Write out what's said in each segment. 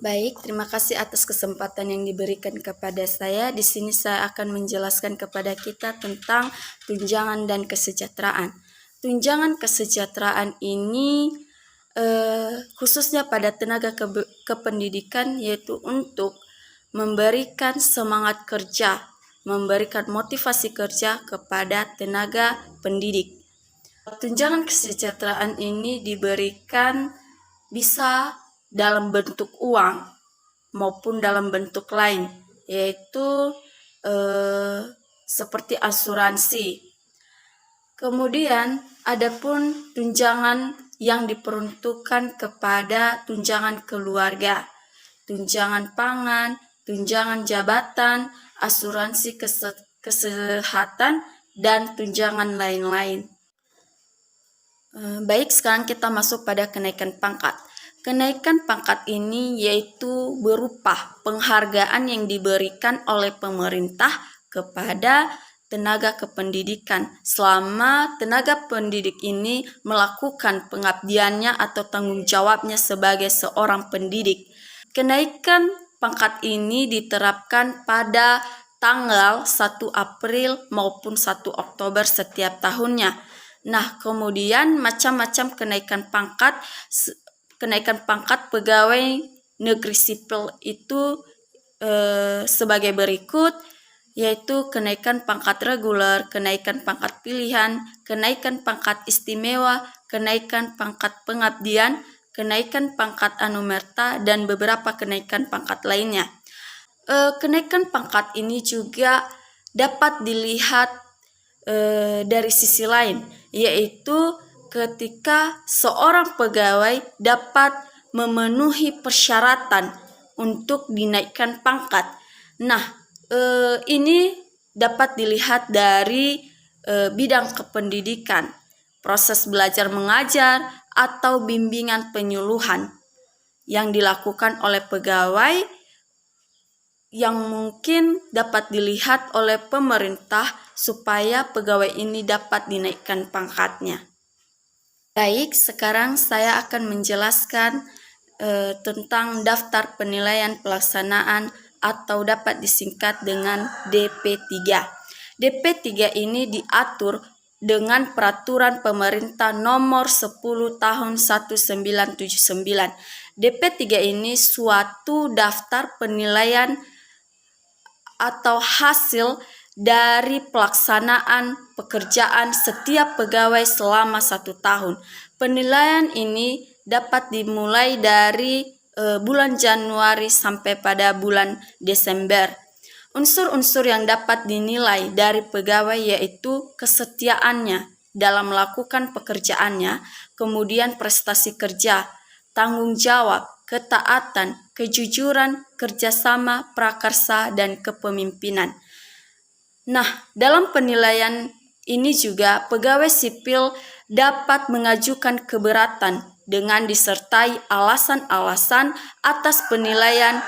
Baik, terima kasih atas kesempatan yang diberikan kepada saya. Di sini saya akan menjelaskan kepada kita tentang tunjangan dan kesejahteraan. Tunjangan kesejahteraan ini khususnya pada tenaga kependidikan, yaitu untuk memberikan semangat kerja, memberikan motivasi kerja kepada tenaga pendidik. Tunjangan kesejahteraan ini diberikan bisa dalam bentuk uang maupun dalam bentuk lain, yaitu seperti asuransi. Kemudian adapun tunjangan yang diperuntukkan kepada tunjangan keluarga, tunjangan pangan, tunjangan jabatan, asuransi kesehatan, dan tunjangan lain-lain. Baik, sekarang kita masuk pada kenaikan pangkat. Kenaikan pangkat ini yaitu berupa penghargaan yang diberikan oleh pemerintah kepada tenaga kependidikan selama tenaga pendidik ini melakukan pengabdiannya atau tanggung jawabnya sebagai seorang pendidik. Kenaikan pangkat ini diterapkan pada tanggal 1 April maupun 1 Oktober setiap tahunnya. Nah, kemudian macam-macam kenaikan pangkat pegawai negeri sipil itu sebagai berikut, yaitu kenaikan pangkat reguler, kenaikan pangkat pilihan, kenaikan pangkat istimewa, kenaikan pangkat pengabdian, kenaikan pangkat anumerta, dan beberapa kenaikan pangkat lainnya. Kenaikan pangkat ini juga dapat dilihat dari sisi lain, yaitu ketika seorang pegawai dapat memenuhi persyaratan untuk dinaikkan pangkat. Nah, ini dapat dilihat dari bidang kependidikan, proses belajar mengajar, atau bimbingan penyuluhan yang dilakukan oleh pegawai yang mungkin dapat dilihat oleh pemerintah supaya pegawai ini dapat dinaikkan pangkatnya. Baik, sekarang saya akan menjelaskan tentang daftar penilaian pelaksanaan atau dapat disingkat dengan DP3. DP3 ini diatur dengan peraturan pemerintah nomor 10 tahun 1979. DP3 ini suatu daftar penilaian atau hasil dari pelaksanaan pekerjaan setiap pegawai selama 1 tahun. Penilaian ini dapat dimulai dari bulan Januari sampai pada bulan Desember. Unsur-unsur yang dapat dinilai dari pegawai yaitu kesetiaannya dalam melakukan pekerjaannya, kemudian prestasi kerja, tanggung jawab, ketaatan, kejujuran, kerjasama, prakarsa, dan kepemimpinan. Nah, dalam penilaian ini juga pegawai sipil dapat mengajukan keberatan dengan disertai alasan-alasan atas penilaian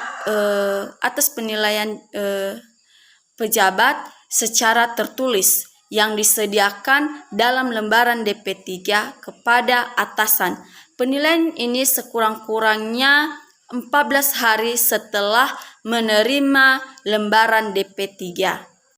pejabat secara tertulis yang disediakan dalam lembaran DP3 kepada atasan. Penilaian ini sekurang-kurangnya 14 hari setelah menerima lembaran DP3.